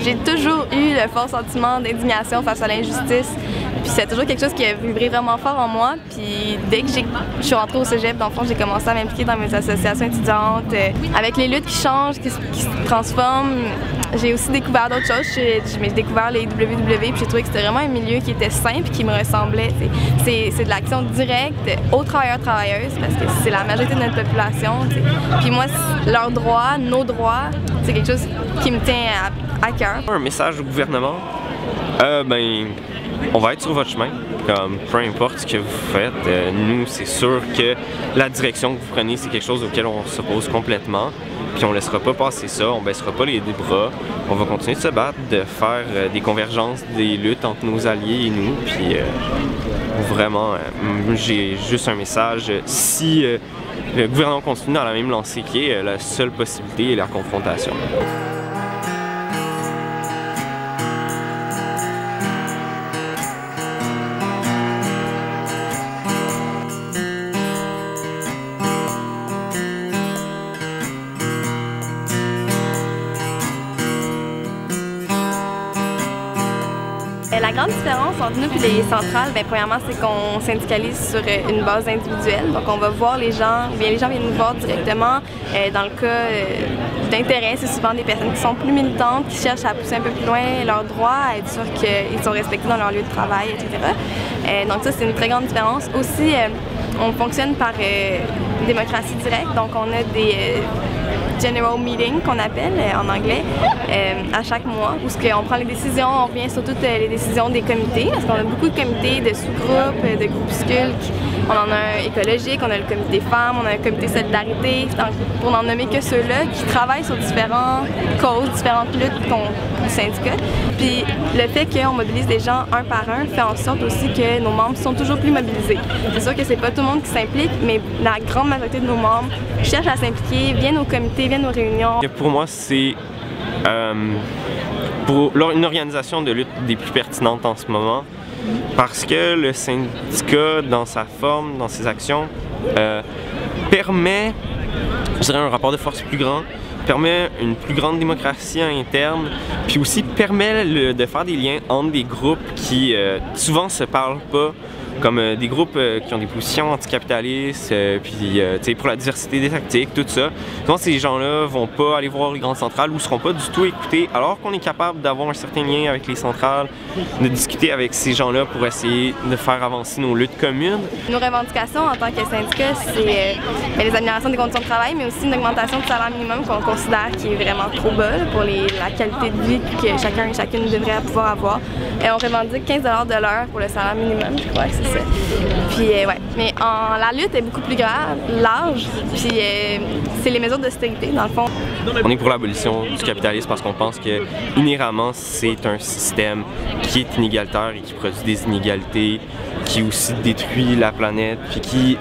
J'ai toujours eu le fort sentiment d'indignation face à l'injustice. Puis c'est toujours quelque chose qui a vibré vraiment fort en moi. Puis dès que je suis rentrée au cégep, dans le fond, j'ai commencé à m'impliquer dans mes associations étudiantes. Avec les luttes qui changent, qui se transforment, j'ai aussi découvert d'autres choses. J'ai découvert les WW, puis j'ai trouvé que c'était vraiment un milieu qui était simple, qui me ressemblait. C'est de l'action directe aux travailleurs-travailleuses, parce que c'est la majorité de notre population. T'sais. Puis moi, leurs droits, nos droits, c'est quelque chose qui me tient à cœur. Un message au gouvernement, on va être sur votre chemin, comme peu importe ce que vous faites. Nous, c'est sûr que la direction que vous prenez, c'est quelque chose auquel on s'oppose complètement. Puis on ne laissera pas passer ça, on ne baissera pas les bras. On va continuer de se battre, de faire des convergences, des luttes entre nos alliés et nous. Puis vraiment, j'ai juste un message. Si le gouvernement continue dans la même lancée qui est, la seule possibilité est la confrontation. La grande différence entre nous et les centrales, premièrement, c'est qu'on syndicalise sur une base individuelle. Donc on va voir les gens, ou bien les gens viennent nous voir directement. Dans le cas d'intérêt, c'est souvent des personnes qui sont plus militantes, qui cherchent à pousser un peu plus loin leurs droits, à être sûr qu'ils sont respectés dans leur lieu de travail, etc. Donc ça, c'est une très grande différence. Aussi, on fonctionne par démocratie directe, donc on a des General Meeting qu'on appelle en anglais à chaque mois où on prend les décisions, on revient sur toutes les décisions des comités parce qu'on a beaucoup de comités, de sous-groupes, de groupuscules. On en a un écologique, on a le comité femmes, on a un comité solidarité, pour n'en nommer que ceux-là qui travaillent sur différentes causes, différentes luttes du syndicat. Puis le fait qu'on mobilise des gens un par un fait en sorte aussi que nos membres sont toujours plus mobilisés. C'est sûr que c'est pas tout le monde qui s'implique, mais la grande majorité de nos membres cherchent à s'impliquer, viennent au comité, viennent aux réunions. Pour moi, c'est une organisation de lutte des plus pertinentes en ce moment parce que le syndicat, dans sa forme, dans ses actions, permet, je dirais, un rapport de force plus grand, permet une plus grande démocratie interne, puis aussi permet de faire des liens entre des groupes qui souvent se parlent pas, comme des groupes qui ont des positions anticapitalistes, puis pour la diversité des tactiques, tout ça. Souvent, ces gens-là vont pas aller voir les grandes centrales ou seront pas du tout écoutés, alors qu'on est capable d'avoir un certain lien avec les centrales, de discuter avec ces gens-là pour essayer de faire avancer nos luttes communes. Nos revendications en tant que syndicat, c'est les améliorations des conditions de travail, mais aussi une augmentation du salaire minimum qu'on considère qui est vraiment trop bas pour la qualité de vie que chacun et chacune devrait pouvoir avoir. Et on revendique 15 $ de l'heure pour le salaire minimum, je crois que c'est ça. Puis ouais, mais la lutte est beaucoup plus large, puis c'est les mesures d'austérité dans le fond. On est pour l'abolition du capitalisme parce qu'on pense que inhéremment c'est un système qui est inégalitaire et qui produit des inégalités, qui aussi détruit la planète, puis qui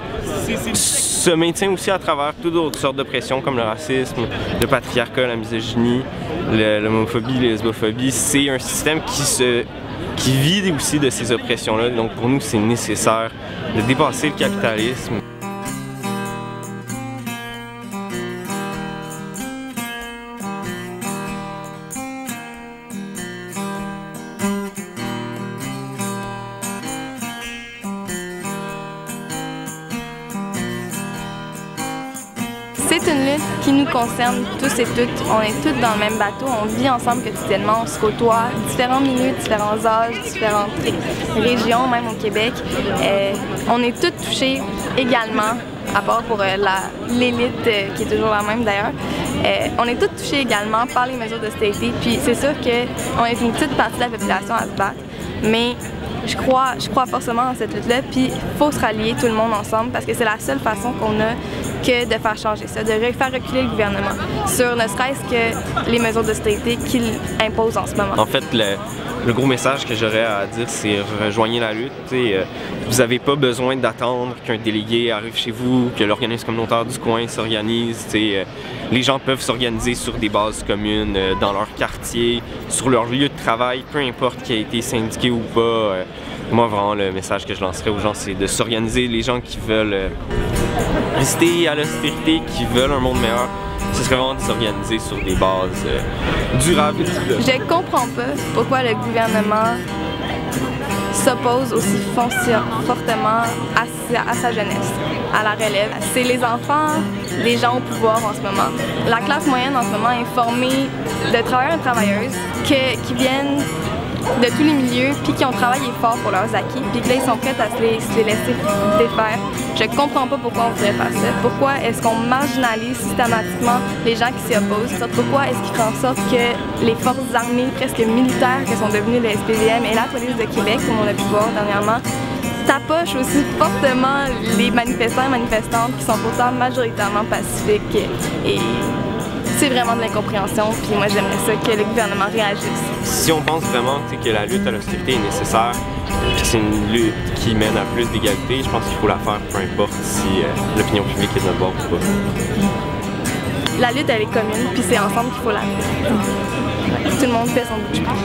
se maintient aussi à travers toutes autres sortes de pressions comme le racisme, le patriarcat, la misogynie, l'homophobie, la lesbophobie. C'est un système qui vit aussi de ces oppressions-là. Donc pour nous, c'est nécessaire de dépasser le capitalisme. C'est une lutte qui nous concerne tous et toutes. On est tous dans le même bateau, on vit ensemble quotidiennement, on se côtoie, différents milieux, différents âges, différentes régions, même au Québec. On est tous touchés également, à part pour l'élite qui est toujours la même d'ailleurs. On est tous touchés également par les mesures d'austérité, puis c'est sûr qu'on est une petite partie de la population à se battre, mais je crois forcément dans cette lutte-là, puis il faut se rallier tout le monde ensemble parce que c'est la seule façon qu'on a que de faire changer ça, de faire reculer le gouvernement sur ne serait-ce que les mesures d'austérité qu'il impose en ce moment. En fait, le gros message que j'aurais à dire, c'est rejoignez la lutte. Vous n'avez pas besoin d'attendre qu'un délégué arrive chez vous, que l'organisme communautaire du coin s'organise. Les gens peuvent s'organiser sur des bases communes, dans leur quartier, sur leur lieu de travail, peu importe qui a été syndiqué ou pas. Moi, vraiment, le message que je lancerais aux gens, c'est de s'organiser. Les gens qui veulent rester à l'austérité, qui veulent un monde meilleur, ce ce serait vraiment de s'organiser sur des bases durables. Je comprends pas pourquoi le gouvernement s'oppose aussi fortement à sa jeunesse, à la relève. C'est les enfants des gens au pouvoir en ce moment. La classe moyenne en ce moment est formée de travailleurs et travailleuses qui viennent de tous les milieux puis qui ont travaillé fort pour leurs acquis puis que là ils sont prêts à se les laisser défaire. Je comprends pas pourquoi on voudrait faire ça. Pourquoi est-ce qu'on marginalise systématiquement les gens qui s'y opposent? Pourquoi est-ce qu'il fait en sorte que les forces armées presque militaires que sont devenues le SPVM et la police de Québec, comme on a pu voir dernièrement, tapochent aussi fortement les manifestants et manifestantes qui sont pourtant majoritairement pacifiques et c'est vraiment de l'incompréhension, puis moi j'aimerais ça que le gouvernement réagisse. Si on pense vraiment que la lutte à l'austérité est nécessaire, puis que c'est une lutte qui mène à plus d'égalité, je pense qu'il faut la faire peu importe si l'opinion publique est de notre bord ou pas. La lutte elle est commune, puis c'est ensemble qu'il faut la faire. Tout le monde fait son bout de chemin.